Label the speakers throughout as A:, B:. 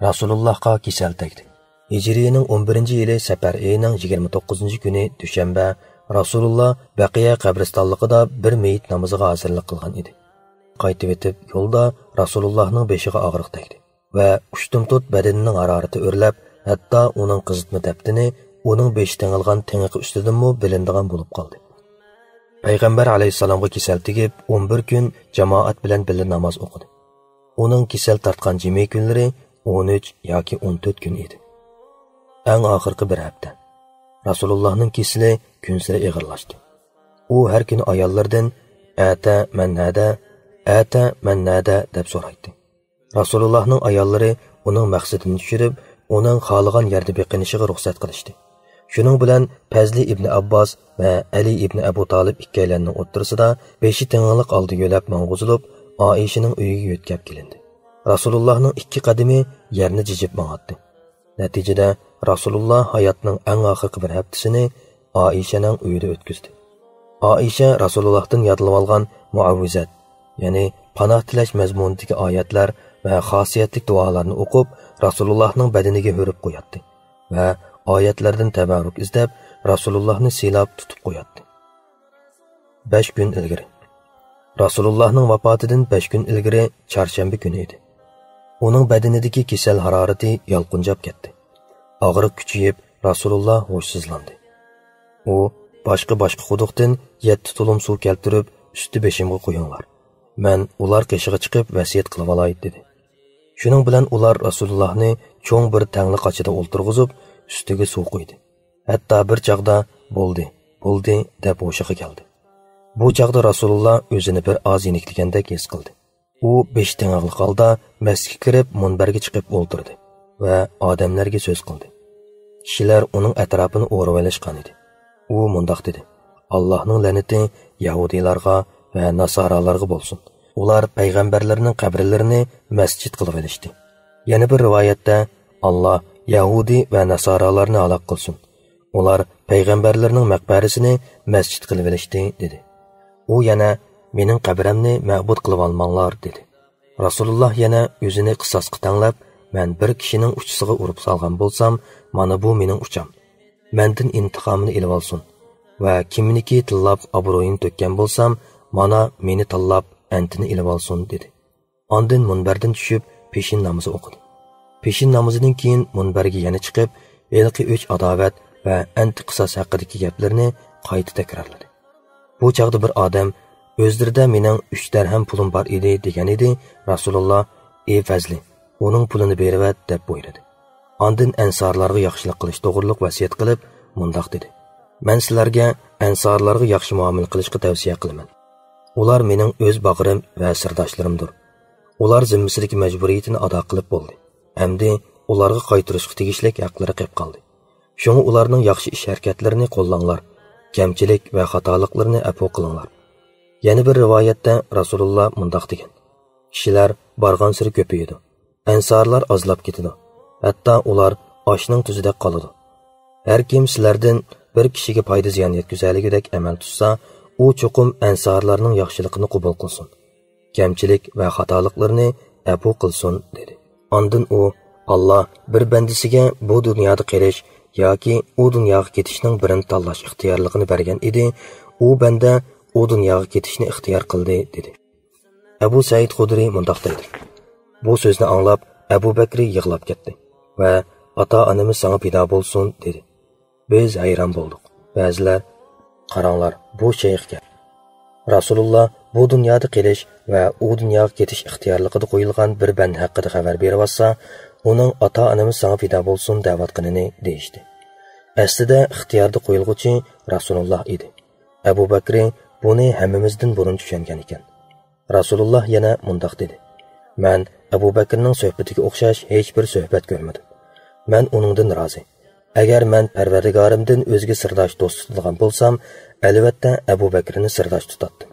A: Rasulullahga kasal tegdi. Hijriyening 11-yili Safar oyining 29-kuni dushanba Rasululloh Baqiya qabristonligida bir meyit namoziga hozirlik qilgan edi. Qaytib etib yo'lda Rasulullohning beshiga og'riq tegdi va ushtumtut badanining harorati o'rlab, hatto uning qizitma daftini uning beshi tengilgan tengiqi ustidanmi bilindigan bo'lib qoldi. Payg'ambar alayhissalomga kasal tegib 11 kun jamoat bilan birga namoz o'qidi. Uning kasal tortgan jimi kunlari 13 yoki 14 kun edi. Eng oxirgi bir hafta Rasulullohning kasali kun sari og'irlashdi. U har kuni ayollardan ata mannada deb so'raydi. Rasulullohning ayollari uning maqsadini tushirib, uning xohlagan yerda beqinishiga ruxsat qilishdi. Shuning bilan Fazli ibn Abbos va Ali ibn Abu Talib ikkalarining o'rtasida beshi tenglik oldi yo'lab mang'uzilib, Oishaning uyiga yetkab kelindi. Rasulullohning ikki qadami yerni jijib mang'atdi. Natijada Rasululloh hayotining eng oxirgi bir haftasini Oishaning uyida o'tkazdi. Oisha Rasulullohdan yodlab olgan muavvizat, ya'ni panoh tilash mazmunidagi oyatlar va xosiyatli duolarni o'qib, Rasulullohning badaniga hurib qo'yatdi va oyatlardan tabarruk izlab, Rasulullohni silab tutib qo'yatdi. 5 kun ilgari Rasulullohning vafotidan 5 kun ilgari chorshanba kuni edi. Uning badanidagi kasal harorati yolqinjab ketdi. Og'riq kuchayib, Rasululloh hushsizlandi. U boshqa quduqdan 7 tulum suv keltirib, usti beshimga qo'yinglar. Men ular qeshiga chiqib vasiyat qilib olay dedi. Shuning bilan ular Rasulullohni cho'ng bir tangli qochida o'ltirg'izib, ustiga suv qo'ydi. Hatto bir chaqda bo'ldi deb o'shiga keldi. Bu chaqda Rasululloh o'zini bir oz yenikligandek his qildi. U besh tengli holda masjidga kirib munbarga chiqib o'ltirdi va odamlarga so'z qildi. Kishilar uning atrofini o'rab olishgan edi. U mundoq dedi: Allohning la'nati Yahudilarga va Nasoralarga bo'lsin. Ular payg'ambarlarning qabrlarini masjid qilib olishdi. Yana bir rivoyatda Alloh Yahudi va Nasoralarni halok qilsin. Ular payg'ambarlarning maqbarasini masjid qilib olishdi dedi. U yana mening qabrimni ma'bud qilib olmanglar dedi. Rasululloh yana o'zini qisosga tanglab, men bir kishining uchisiga urib salgan bo'lsam, mana bu mening ucham. Mendan intiqomini olib olsin va kimniki tillab obro'yini to'kkan bo'lsam, mana meni tillab antini olib olsin dedi. Ondan munbardan tushib peshin namozi o'qidi. Peshin namozidan keyin munbarga yana chiqib, ilqi 3 adovat va anti qisos haqidagi gaplarni qayta takrorladi. Bu chaqda bir odam o'zlarida mening 3 dirham pulim bor edi degan edi. Rasululloh: "Ey Fazli, uning pulini berib deb buyurdi. Ondan ansorlarga yaxshilik qilish to'g'riliq vasiyat qilib, mundoq dedi: "Men sizlarga ansorlarga yaxshi muomala qilishga tavsiya qilaman. Ular mening o'z bag'rim va sirdoshlarimdir. Ular zimmisidagi majburiyatini ado qilib bo'ldi. Endi ularga qaytarishga tegishli haqlari qolib qoldi. Shunga ularning yaxshi ish harakatlarini qo'llanglar, kamchilik va xatoliklarni afv qilinglar." Yana bir rivoyatda Rasululloh mundoq degan: "Kishilar borgan sari ko'payadi. Ansorlar ozlab ketadi. Hatto ular oshning tuzida qoladi. Har kim sizlardan bir kishiga foyda ziyon yetkazayligidek amal tutsa, u cho'qim ansorlarning yaxshiligini qabul qilsin. Kamchilik va xatoliklarni afv qilsin" dedi. Ondan u Alloh bir bandasiga bu dunyoda qilish yoki u dunyoga ketishning birini tanlash ixtiyorligini bergan edi. U banda u dunyoga ketishni ixtiyor qildi dedi. Abu Said Xudri mundoq dedi: "Bu so'zni anglab Abu Bakr yig'lab ketdi va ota-onamiz sana fido bo'lsin" dedi. Biz hayron bo'ldik. Ba'zilar: "Qaranglar, bu shayxga Rasululloh bu dunyoda qilish va u dunyoga ketish ixtiyorligida qo'yilgan bir band haqida xabar berib olsa, uning ota-onamiz sana fido bo'lsin da'vatqinini" deyishdi. Aslida ixtiyorda qo'yilguchi Rasululloh edi. Abu Bakr buni hammamizdan burun tushungan ekan. Rasululloh yana mundoq dedi: "Men Abu Bakrning suhbatiga o'xshash hech bir suhbat ko'rmadim. Men uningdan rozi. Agar men Parvardigorimdan o'zga sirdosh do'st tutadigan bo'lsam, albatta Abu Bakrni sirdosh tutatdim.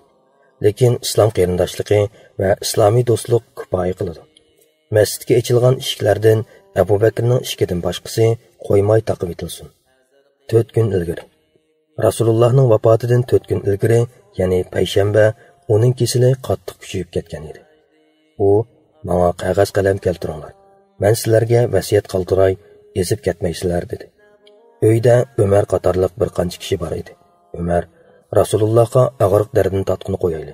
A: Lekin islom qarindoshligi va islomiy do'stlik kifoya qiladi. Masjidga ochilgan eshiklardan Abu Bakrning ishikidan boshqasi qo'ymay taqib etilsin." 4 kun ilgari Rasulullohning vafotidan 4 kun ilgari, ya'ni payshanba, uning kesili qattiq kuchayib ketgan edi. U: "Menga qog'oz qalam keltiringlar. "Men sizlarga vasiyat qoldiray, ezib ketmaysizlar" dedi. Uyda Ömer qatorliq bir qancha kishi bor edi. Ömer Rasulullohga og'riq dardini tatqini qo'yayli.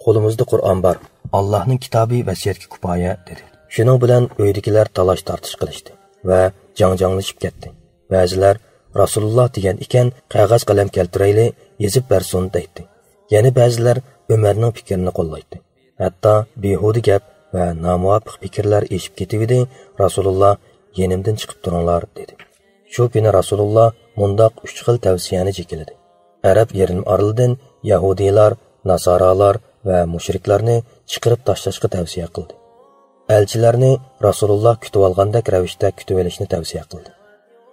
A: Qo'limizda Qur'on bor. Allohning kitobi vasiyatga kifoya dedi. Shuning bilan uydagilar talash tortish qilishdi va janglashib ketdi. Ba'zilar Rasululloh degan ekan, qog'oz qalam keltirayli, yezib bersin deydi. Yana ba'zilar Ömerning fikrini qo'llaydi. Hatto behuda gap va nomuvofiq fikrlar eshib ketibdi. Rasululloh "Yenimdan chiqib turinglar" dedi. Shu kuni Rasululloh mundoq 3 xil tavsiyani chekildi. Arab yerini oralidan Yahudiylar, Nasoralar va mushriklarni chiqarib tashlashga tavsiya qildi. Elchilarni Rasululloh kutib olgandek ravishda kutib olishni tavsiya qildi.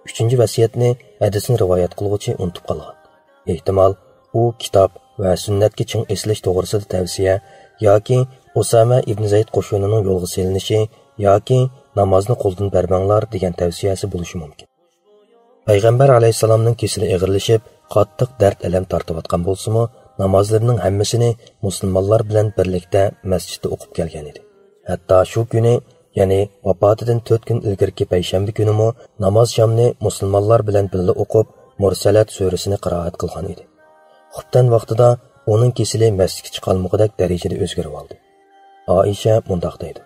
A: 3-chi vasiyatni hadisni rivoyat qiluvchi unutib qolgan. Ehtimol u kitob va sunnatga ching eslash to'g'risida tavsiya yoki Usama ibn Zayd qo'shinining yo'lga selinishi yoki namozni qo'ldan bermanglar degan tavsiyasi bo'lishi mumkin. Payg'ambar alayhisalomning kesili og'irlashib, qattiq dard alam tortayotgan bo'lsa-mu, namozlarining hammasini musulmonlar bilan birlikda masjidda o'qib kelgan edi. Hatto shu kuni, ya'ni vafotidan 4 kun ilgirki payshanba kunimi namoz shamni musulmonlar bilan birga o'qib, Mursalat surasini qiroat qilgan edi. Xubtan vaqtida uning kesili masjidga chiqolmagudek darajada o'zgarib oldi. Oisha mundoq deydi: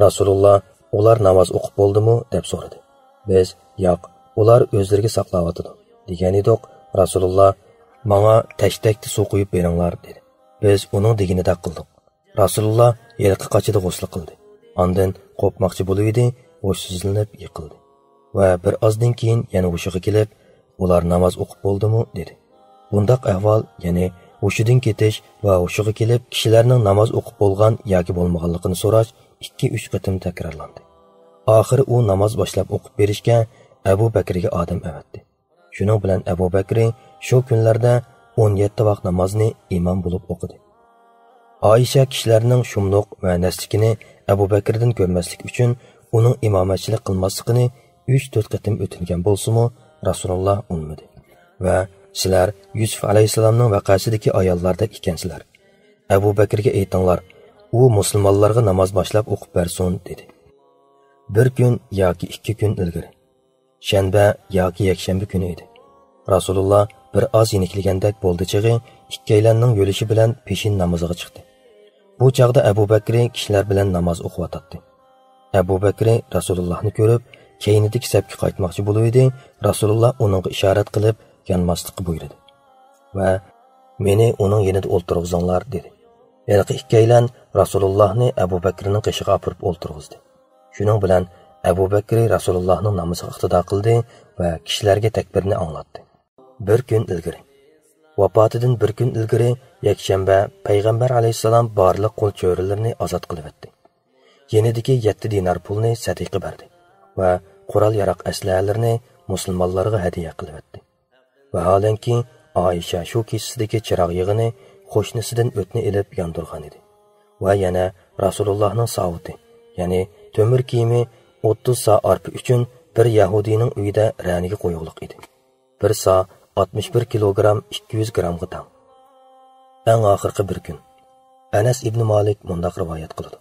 A: Rasululloh ular namoz o'qib bo'ldimi deb so'radi. Biz yo'q, ular o'zlariga saqlayotdi degan edik. Rasululloh menga tashtakda suv quyib beringlar dedi. Biz uning deganida qildik. Rasululloh yilqi qachida g'usl qildi. Ondan qo'pmoqchi bo'lib edi, o'shsizlanib yiqildi. Va bir ozdan keyin yana o'shiga kelib, ular namoz o'qib bo'ldimi dedi. Bundoq ahvol, ya'ni o'shidan ketish va o'shiga kelib kishilarning namoz o'qib bo'lgan yoki bo'lmaganligini so'rash 2-3 qatim takrorlandi. Oxiri u namoz boshlab o'qib berishga Abu Bakrga odam avatdi. Shuning bilan Abu Bakr shu kunlarda 17 vaqt namozni imom bo'lib o'qidi. Oisha kishilarning shumluq va naslikini Abu Bakrdan ko'rmaslik uchun uning imomatchilik qilmasligini 3-4 qatim o'tingan bo'lsa-mu, Rasululloh unmadi. Va sizlar Yusuf alayhisalomning vaqasidagi ayollardek ekansizlar. Abu Bakrga aytinglar, u musulmonlarga namoz boshlab o'qib bersin dedi. Bir kun yoki 2 kun ilgari, shanba yoki yakshanba kuni edi. Rasululloh bir oz yenikligandek bo'ldi chig'i, ikkalanning yo'lishi bilan peshin namoziga chiqdi. Bu chaqda Abu Bakr kishilar bilan namoz o'qiyotdi. Abu Bakr Rasulullohni ko'rib, keynidagi safga qaytmoqchi bo'lib edi. Rasululloh uningga ishorat qilib, yonmaslikka buyurdi va meni uning yanida o'ltirg'izinglar dedi. Yalqi ikkalan Rasulullohni Abu Bakrning qishig'iga olib o'ltirg'izdi. Shuning bilan Abu Bakr Rasulullohning namoziga iqtido qildi va kishilarga takbirni anglatdi. Bir kun ilgari, vafotidan bir kun ilgari yakshanba payg'ambar alayhisalom barliq qo'l cho'rilarini ozod qilib etdi. Yenidagi 7 dinar pulni sadaqa berdi va qurol-yarog' aslahalarini musulmonlarga hadiya qilib etdi. Vaholanki Oisha shu kechasidagi chiroq yig'ini qo'shnisidan o'tni ilib yondirgan edi. Va yana Rasulullohning savoti, ya'ni temir kiyimi 30 sa arpa uchun bir yahudiyning uyida raniga qo'yuqliq edi. 1 sa 61 kilogram 200 gramga teng. Eng oxirgi bir kun Anas ibn Malik mundoq rivoyat qildi.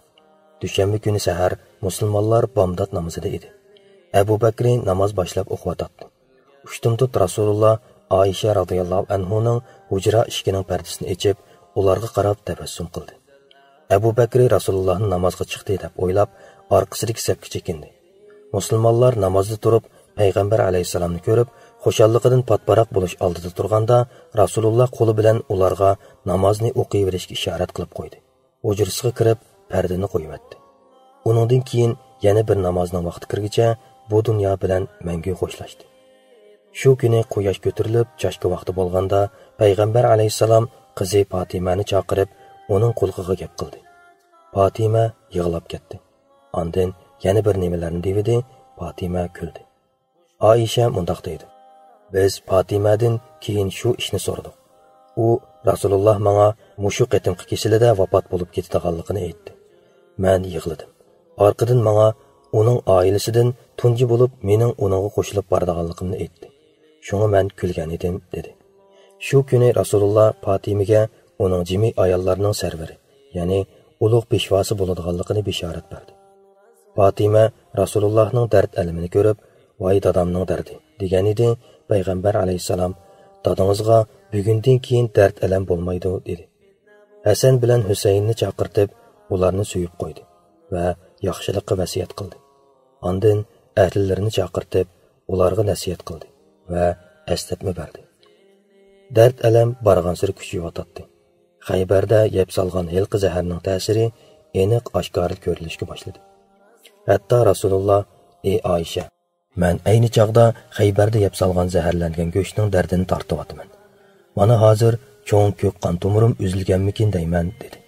A: Dushanba kuni sahar musulmonlar bomdod namozida edi. Abu Bakr namoz boshlab o'qiyotdi. Ushtumtut Rasululloh Oisha radhiyallohu anhuning hujra eshiginin pardasini ochib, ularga qarab tabassum qildi. Abu Bakr Rasulullohning namozga chiqdi deb o'ylab, orqasidagi safga chekindi. Musulmonlar namozda turib, payg'ambar alayhisalomni ko'rib, xushalligidan patbaroq bo'lish oldida turganda, Rasululloh qo'li bilan ularga namozni o'qiyverishga ishorat qilib qo'ydi. Hujrasiga kirib, pardani qo'yibdi. Uningdan keyin yana bir namozning vaqti kirgicha bu dunyo bilan mangu xo'shlashdi. Shu kuni quyosh ko'tarilib, chashka vaqti bo'lganda, payg'ambar alayhisalom qizi Fatimani chaqirib, uning qo'lqiga gap qildi. Fatima yig'lab ketdi. Ondan yana bir nimalarni devidi, Fatima kuldi. Oisha mundoq deydi: Biz Fatimadan keyin shu ishni so'radik. U Rasululloh menga mushu qatimqi kesilida vafot bo'lib ketganligini aytdi. Men yig'ladim. Orqadan menga uning oilasidan tunji bo'lib mening uningga qo'shilib borganligimni aytdi. Shunga men kulgan edim dedi. Shu kuni Rasululloh Fatimaga uning jimi ayollarning sarvari, ya'ni ulug' peshvosi bo'ladiganligini bishorat berdi. Fatima Rasulullahның dard alamini ko'rib, "Voy dadamning dardi" degan edi. Payg'ambar alayhisalom, "Dadangizga bugundan keyin dard alam bo'lmaydi" dedi. Hasan bilan Husaynni chaqirtib, ularni suyib qo'ydi va yaxshilikqa vasiyat qildi. Ondan ahlilarini chaqirtib, ularga nasihat qildi va eslatma berdi. Dard alam bargan sir kuchayotdi. Xaybarda yeb solgan hilqi zaharning ta'siri aniq oshkor ko'rilishga boshladi. Hatto Rasululloh, "Ey Oysha, men ayni chaqda Xaybarda yeb solgan zaharlangan go'shtning dardini tortyapman. Mana hozir cho'ng ko'k qon tomirim uzilganmikin deyman" dedi.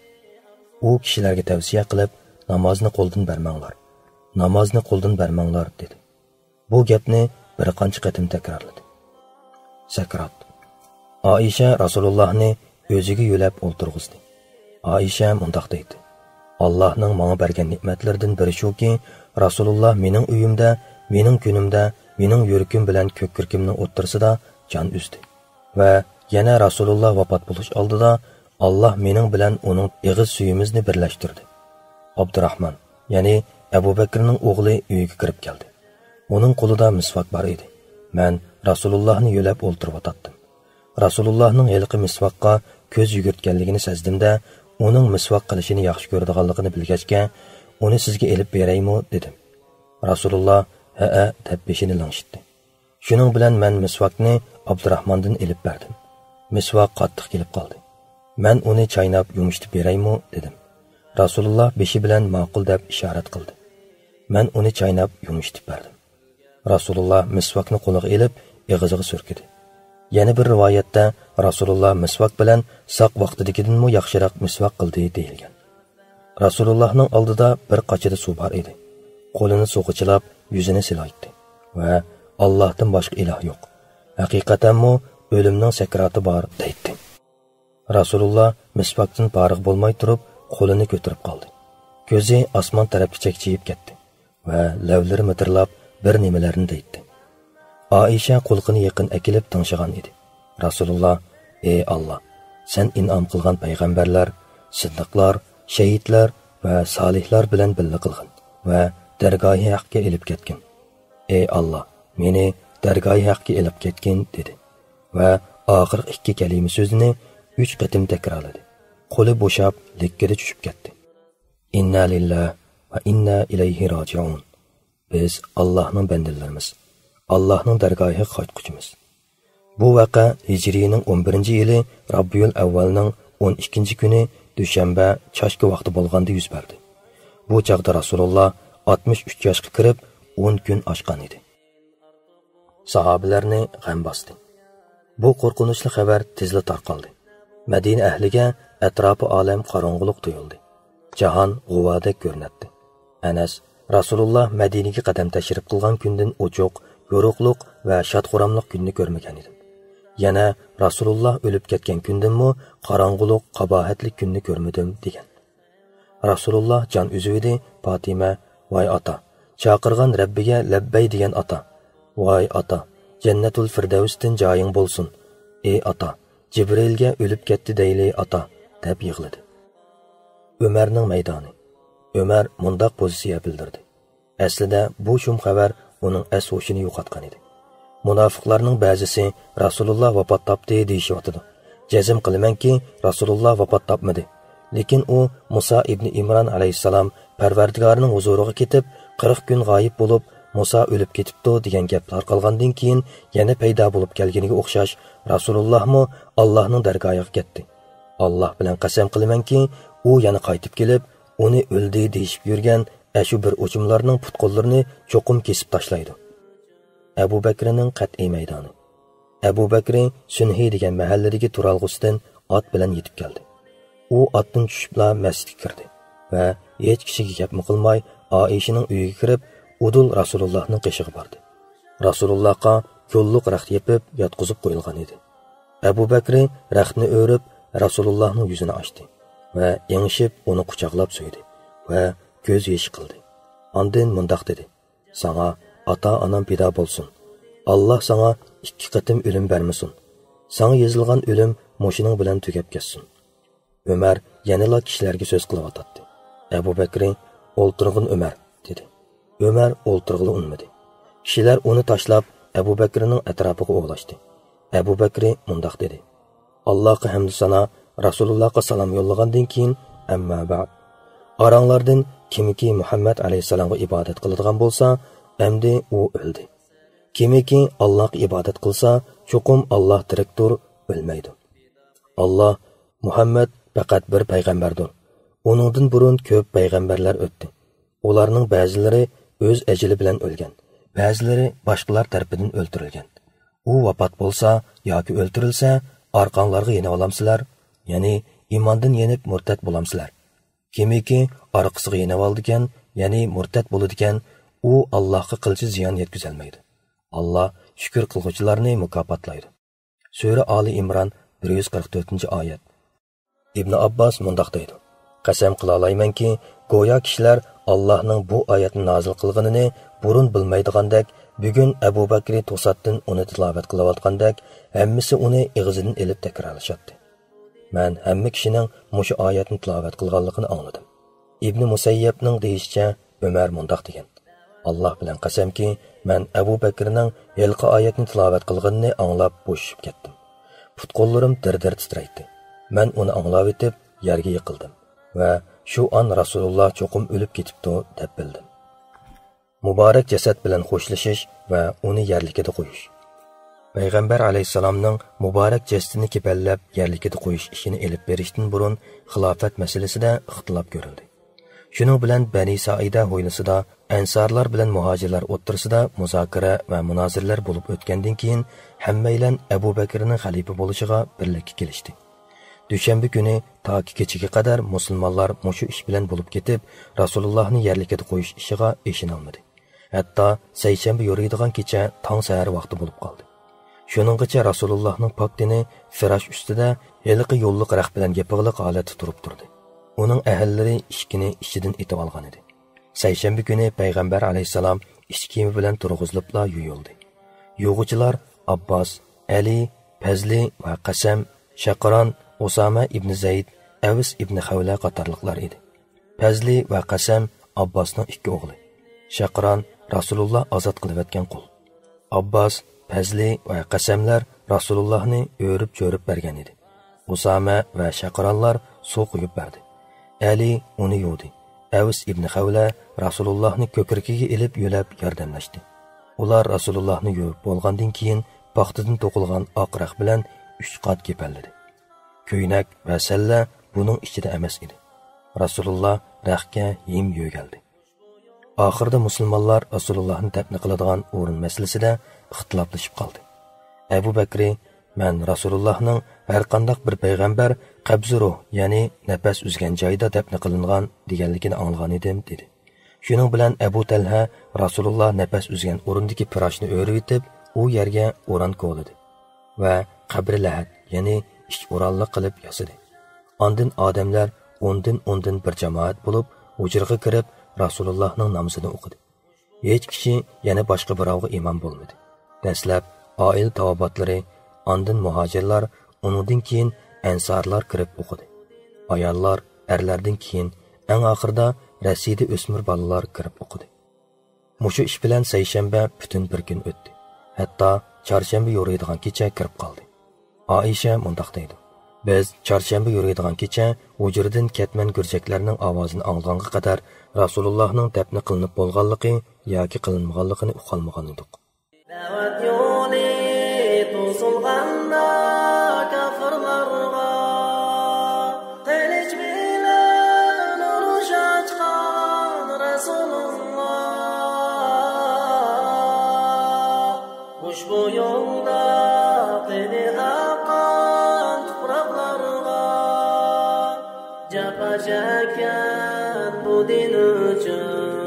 A: U kishilarga tavsiya qilib, "Namozni qo'ldan bermanglar. Namozni qo'ldan bermanglar" dedi. Bu gapni bir qancha qatim takrorladi. Sakrat. Oysha Rasulullohni o'ziga yo'lab o'ltirg'izdi. Oysha mundaq deydi: "Allohning menga bergan ne'matlaridan biri shuki, Rasululloh mening uyimda, mening kunimda, mening yurkim bilan ko'k kirkimning o'ttirsida jon uzdi. Va yana Rasululloh vafot bo'lish oldida Alloh mening bilan uning ig'iz suyimizni birlashtirdi." Abdurrahmon, ya'ni Abu Bakrning o'g'li uyiga kirib keldi. Uning qo'lida misvak bor edi. Men Rasulullohni yo'lab o'ltirib o'tdim. Rasulullohning hilqi misvaqqa ko'z yugurtganligini sezdimda, uning misvaq qilishini yaxshi ko'radiganligini bilgachga, "Uni sizga elib beraymi?" dedim. Rasululloh "Ha" deb beshini langshitdi. Shuning bilan men misvaqni Abdurrahmondan elib berdim. Misvaq qattiq kelib qoldi. "Men uni chaynab yumshatib beraymi?" dedim. Rasululloh beshi bilan ma'qul deb ishorat qildi. Men uni chaynab yumshatib berdim. Rasululloh misvaqni qo'liga elib, og'ziga surkidi. Yana bir rivoyatda Rasululloh misvaq bilan saq vaqtidagidanmi yaxshiroq misvaq qildi deyilgan. Rasulullohning oldida bir qochida suv bor edi. Qo'lini sug'ichilab, yuzini silaydi va "Allohdan boshqa iloh yo'q. Haqiqatanmi o'limning sakrati bor" deydi. Rasululloh misvaqdan farig' bo'lmay turib, qo'lini ko'tarib qoldi. Ko'zi osmon tarafga chekchiyib ketdi va lavlari mitirlab bir nimalarni deydi. Oysha qo'lqini yaqin akilib tingshigan edi. Rasululloh, "Ey Alloh, sen in'om qilgan payg'ambarlar, siddiqlar, shahidlar va solihlar bilan birga qilgin va dargohi haqqa elib ketgin. Ey Alloh, meni dargohi haqqa elib ketgin" dedi va oxirgi ikki kalima so'zini 3 qatim takrorladi. Qo'li bo'shab, likkida tushib ketdi. "Inna lillahi va inna ilayhi roji'un." Biz Allohning bandalarimiz. Allohning dargohiga qaytquchimiz. Bu vaqa Hijrining 11-yili Rabbiyul Avvalning 12-kuni dushanba chashki vaqti bo'lganda yuz berdi. Bu chaqda Rasululloh 63 yoshga kirib 10 kun oshgan edi. Sahobalarni g'am bosdi. Bu qo'rqinchli xabar tezla tarqaldi. Madina ahliga atrofi olam qorong'ulik tuyuldi. Jahon g'uvada ko'rinadi. Anas Rasululloh Madinaga qadam tashrif qilgan kundan ochiq, yo'ruqliq va shadxuramliq kunni ko'rmagan edi. Yana Rasululloh o'lib ketgan kundanmi qorong'ulik, qabohatli kunni ko'rmadim degan. Rasululloh jon uzuvdi. Fatima, "Voy ota, chaqirgan Rabbiga labbay degan ota. Voy ota, Jannatul Firdavsdan joying bo'lsin. Ey ota, Jibrilga o'lib ketdi deyli ota" deb yig'ladi. Umarning maydoni. Umar mundaq pozitsiya bildirdi. Aslida bu shum xabar uning as-hoshini yo'qotgan edi. Munofiqlarning ba'zisi Rasululloh vafot topdi deyishyotdi. Jazm qilamanki, Rasululloh vafot topmadi. Lekin u Musa ibn Imron alayhissalom Parvardigorning huzuriga ketib, 40 kun g'oyib bo'lib, Musa o'lib ketibdi degan gaplar qolgandan keyin yana paydo bo'lib kelganiga o'xshash Rasulullohmi Allohning dargohiga ketdi. Alloh bilan qasam qilamanki, u yana qaytib kelib, uni o'ldi deyishib yurgan shu bir o'chimlarning putqo'llarini cho'qim kesib tashlaydi. Abu Bakrning qat'iy maydoni. Abu Bakri Sunhi degan mahalladagi turalg'usidan ot bilan yetib keldi. U otdan tushibla masjidga kirdi va hech kishiga gap qilmay Oyshaning uyiga kirib, udul Rasulullohning qishig'i bordi. Rasulullohga ko'lliq raxt yepib yotqizib qo'yilgan edi. Abu Bakri raxtni o'rib Rasulullohning yuzini ochdi va yengishib uni quchoqlab so'ydi va ko'z yeshi qildi. Ondan mundaq dedi: "Sana ota-onam pido bo'lsin. Alloh sana 2 qatim o'lim bermasin. Sana yozilgan o'lim moshining bilan tugab ketsin." Umar yanala kishilarga so'z qilib o'tdi. Abu Bakri: "O'ltirg'in Umar" dedi. Ömer o'ltirg'ili unmadi. Kishilar uni tashlab Abu Bakrning atrofiga o'g'lashdi. Abu Bakri mundoq dedi: Allohga hamd sano, Rasulullohga salom yo'llagandan keyin, amma ba'd. Aranglardan kimiki Muhammad alayhisalomga ibodat qiladigan bo'lsa, endi u o'ldi. Kimiki Allohga ibodat qilsa, cho'qim Alloh tirikdir, o'lmaydi. Alloh Muhammad faqat bir payg'ambardir. Uningdan burun ko'p payg'ambarlar o'tdi. Ularning ba'zilari o'z ajali bilan o'lgan, ba'zilari boshqalar tarafidan o'ldirilgan. U vafot bo'lsa yoki o'ldirilsa, orqanglarga yenib olamsizlar, ya'ni iymondan yenib murtad bo'lamsizlar. Kimiki orqasiga yenib oldigan, ya'ni murtad bo'ladigan, u Allohga qilchi ziyon yetkazolmaydi. Alloh shukr qilguvchilarni mukofotlaydi. Sura Ali Imron 144-oyat. Ibn Abbos mundoq deydi: Qasam qila olaymanki, go'yo kishilar Allohning bu oyatni nozil qilganini burun bilmaydigandek, bugun Abu Bakri to'satdan uni tilovat qilayotgandek, hammasi uni ig'zidan elib takrorlashyapti. Men hamma kishining mushu oyatni tilovat qilganligini angladim. Ibn Musayyabning deyishicha, Umar mundoq degan: Alloh bilan qasamki, men Abu Bakrning yilqi oyatni tilovat qilganini anglab bo'shib ketdim. Put-qo'llarim dir-dir titraydi. Men uni anglab etib, yerga yiqildim va shu an Rasululloh cho'qim o'lib ketibdi deb bildim. Muborak jasad bilan xo'shlashish va uni yerlikida qo'yish. Payg'ambar alayhisalomning muborak jasadini kepallab yerlikida qo'yish ishini elib berishdan burun xilofat masalasida ixtilof ko'rildi. Shuning bilan Bani Saida hovlisida ansorlar bilan muhojirlar o'rtasida muzokara va munozirlar bo'lib o'tgandan keyin hammaylar Abu Bakrning xalifa bo'lishiga birlikka kelishdi. Dushanba kuni toki kechaga qadar musulmonlar mushu ish bilan bo'lib ketib, Rasulullohni yerlikida qo'yish ishiga eshinolmadi. Hatto sayshanba yo'raydigan kecha tong sahar vaqti bo'lib qoldi. Shuninggacha Rasulullohning pok dini firash ustida yiliqi yo'lliq raq bilan yopig'liq holatda turib turdi. Uning ahllari ishkini ichidan etib olgan edi. Sayshanba kuni payg'ambar alayhisalom ish kiyimi bilan turg'izilibla yuyildi. Yo'g'uchilar Abbos, Ali, Fazli va Qasam, Shaqron, Usama ibn Zayd, Avis ibn Xavla qatorliqlar edi. Fazli va Qasam Abbosning ikki o'g'li. Shaqron Rasululloh ozod qilib o'tgan qul. Abbos, Fazli va Qasamlar Rasulullohni o'rib-jo'rib bergan edi. Usama va Shaqronlar suv quyib berdi. Ali uni yuvdi. Avis ibn Xavla Rasulullohni ko'kirkiga ilib yo'lab yordamlashdi. Ular Rasulullohni yuvib bo'lgandan keyin paxtadan to'qilgan oq raq bilan 3 qat kepalladi. Ko'ynak va salla buning ichida emas edi. Rasululloh raqqa yem yo'galdi. Oxirda musulmonlar Rasulullohni dafn qiladigan o'rin masalasida ixtiloflashib qoldi. Abu Bakri: "Men Rasulullohning har qanday bir payg'ambar qabzi ruh, ya'ni nafas uzgan joyda dafn qilingan deganligini anglagan edim" dedi. Shuning bilan Abu Talha Rasululloh nafas uzgan o'rindagi firashni o'rib etib, u yerga o'ran qo'ydi va qabri lahat, ya'ni ish o'ranli qilib yasadi. Ondan odamlar o'ndan bir jamoat bo'lib, hujraga kirib Rasulullohning namozini o'qidi. Hech kishi yana boshqa birovga imom bo'lmadi. Dastlab oil tavobatlari, ondan muhojirlar, undan keyin ansorlar kirib o'qidi. Ayollar, erlardan keyin eng oxirida Rasida o'smir bolalar kirib o'qidi. Mushu ish bilan sayshanba butun bir kun o'tdi. Hatto chorshanba yo'raydigan kecha kirib qoldi. Aisha mundoq deydi: "Biz chorshanba yo'raydigan kecha hujradan ketman gurjaklarning ovozini anglanga qadar Rasulullohning dafni qilinib bo'lganligi yoki qilinmaganligini uqolmagan edik."
B: Da'vat yo'li to'silganda kafirlarga qilich bilan urush ochgan Rasululloh ushbu yo'lda qini aqan tuproqlarga japa chekkan bu din uchun